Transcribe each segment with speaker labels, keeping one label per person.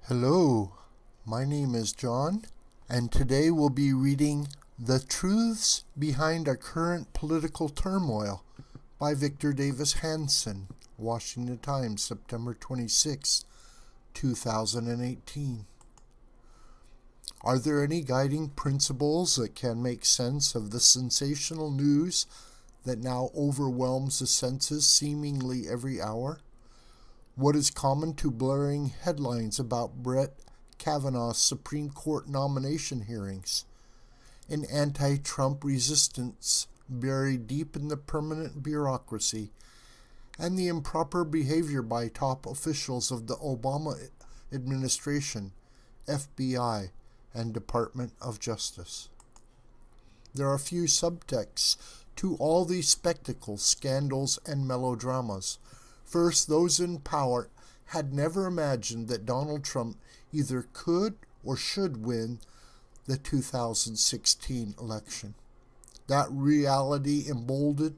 Speaker 1: Hello, my name is John, and today we'll be reading The Truths Behind Our Current Political Turmoil by Victor Davis Hanson, Washington Times, September 26, 2018. Are there any guiding principles that can make sense of the sensational news that now overwhelms the senses seemingly every hour? What is common to blaring headlines about Brett Kavanaugh Supreme Court nomination hearings? An anti-Trump resistance buried deep in the permanent bureaucracy, and the improper behavior by top officials of the Obama administration, FBI, and Department of Justice. There are few subtexts to all these spectacles, scandals, and melodramas. First, those in power had never imagined that Donald Trump either could or should win the 2016 election. That reality emboldened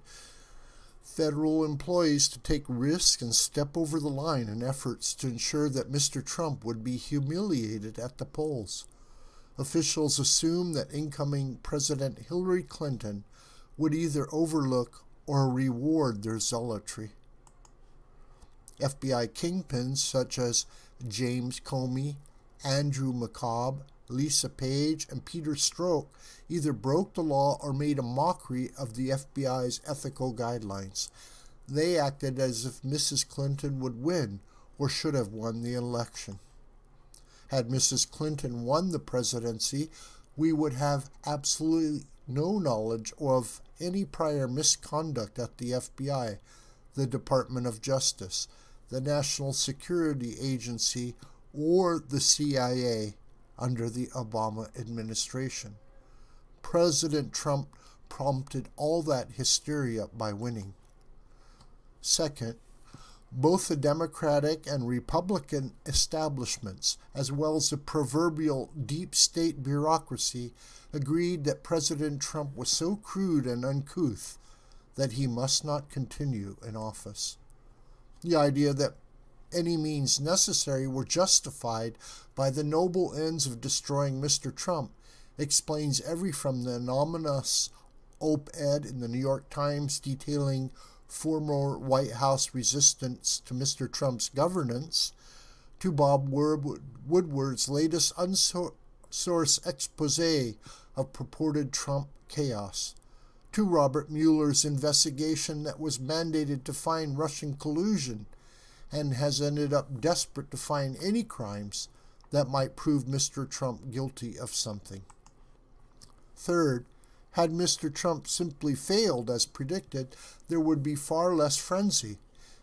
Speaker 1: federal employees to take risks and step over the line in efforts to ensure that Mr. Trump would be humiliated at the polls. Officials assumed that incoming President Hillary Clinton would either overlook or reward their zealotry. FBI kingpins such as James Comey, Andrew McCabe, Lisa Page, and Peter Strzok either broke the law or made a mockery of the FBI's ethical guidelines. They acted as if Mrs. Clinton would win or should have won the election. Had Mrs. Clinton won the presidency, we would have absolutely no knowledge of any prior misconduct at the FBI, the Department of Justice, the National Security Agency, or the CIA under the Obama administration. President Trump prompted all that hysteria by winning. Second, both the Democratic and Republican establishments, as well as the proverbial deep state bureaucracy, agreed that President Trump was so crude and uncouth that he must not continue in office. The idea that any means necessary were justified by the noble ends of destroying Mr. Trump explains every from the anonymous op-ed in the New York Times detailing former White House resistance to Mr. Trump's governance, to Bob Woodward's latest unsourced expose of purported Trump chaos, to Robert Mueller's investigation that was mandated to find Russian collusion and has ended up desperate to find any crimes that might prove Mr. Trump guilty of something. Third, had Mr. Trump simply failed as predicted, there would be far less frenzy.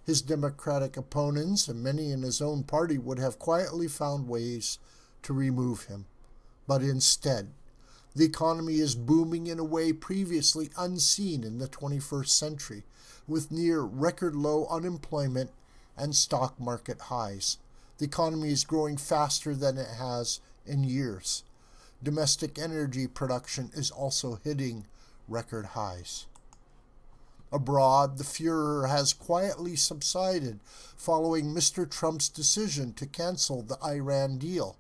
Speaker 1: His Democratic opponents and many in his own party would have quietly found ways to remove him. But instead, the economy is booming in a way previously unseen in the 21st century, with near record low unemployment and stock market highs. The economy is growing faster than it has in years. Domestic energy production is also hitting record highs. Abroad, the furor has quietly subsided following Mr. Trump's decision to cancel the Iran deal,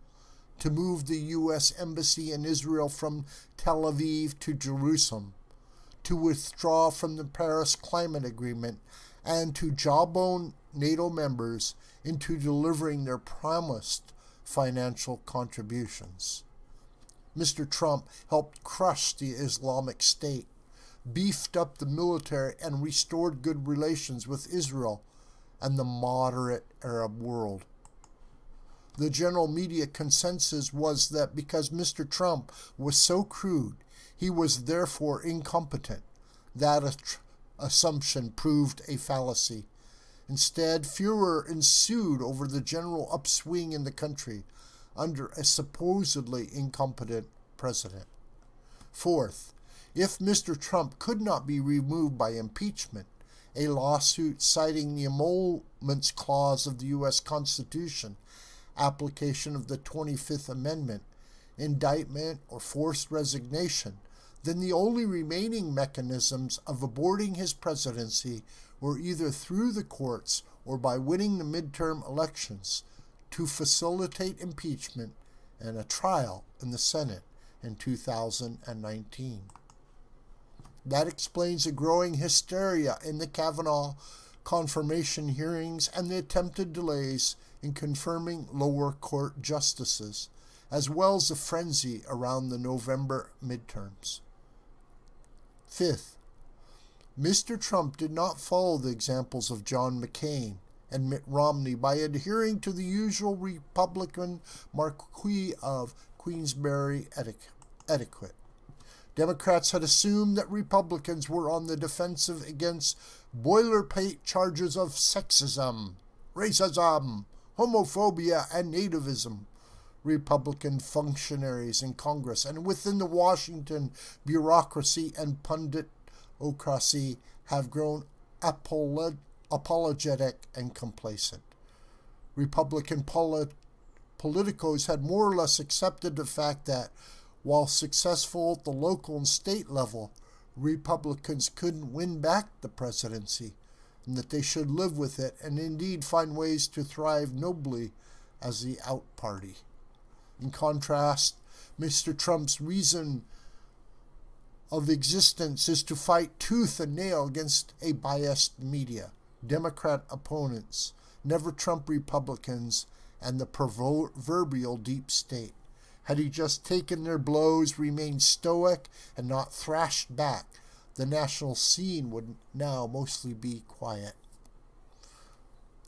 Speaker 1: to move the U.S. Embassy in Israel from Tel Aviv to Jerusalem, to withdraw from the Paris Climate Agreement, and to jawbone NATO members into delivering their promised financial contributions. Mr. Trump helped crush the Islamic State, beefed up the military, and restored good relations with Israel and the moderate Arab world. The general media consensus was that because Mr. Trump was so crude, he was therefore incompetent. That assumption proved a fallacy. Instead, furor ensued over the general upswing in the country under a supposedly incompetent president. Fourth, if Mr. Trump could not be removed by impeachment, a lawsuit citing the emoluments clause of the U.S. Constitution, application of the 25th Amendment, indictment, or forced resignation, then the only remaining mechanisms of aborting his presidency were either through the courts or by winning the midterm elections, to facilitate impeachment and a trial in the Senate in 2019. That explains the growing hysteria in the Kavanaugh confirmation hearings and the attempted delays in confirming lower court justices, as well as the frenzy around the November midterms. Fifth, Mr. Trump did not follow the examples of John McCain and Mitt Romney by adhering to the usual Republican marquee of Queensberry etiquette. Democrats had assumed that Republicans were on the defensive against boilerplate charges of sexism, racism, homophobia, and nativism. Republican functionaries in Congress and within the Washington bureaucracy and punditocracy have grown apologetic and complacent. Republican politicos had more or less accepted the fact that, while successful at the local and state level, Republicans couldn't win back the presidency, and that they should live with it and indeed find ways to thrive nobly as the out party. In contrast, Mr. Trump's reason of existence is to fight tooth and nail against a biased media, Democrat opponents, never Trump Republicans, and the proverbial deep state. Had he just taken their blows, remained stoic, and not thrashed back, the national scene would now mostly be quiet.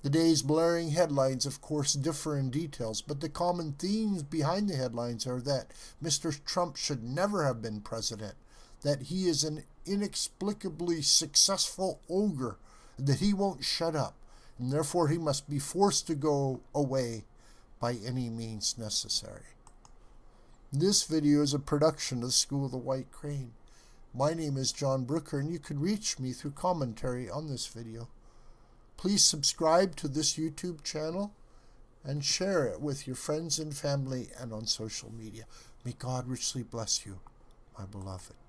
Speaker 1: The day's blaring headlines, of course, differ in details, but the common themes behind the headlines are that Mr. Trump should never have been president, that he is an inexplicably successful ogre, that he won't shut up, and therefore he must be forced to go away by any means necessary. This video is a production of the School of the White Crane. My name is John Brooker, and you can reach me through commentary on this video. Please subscribe to this YouTube channel and share it with your friends and family and on social media. May God richly bless you, my beloved.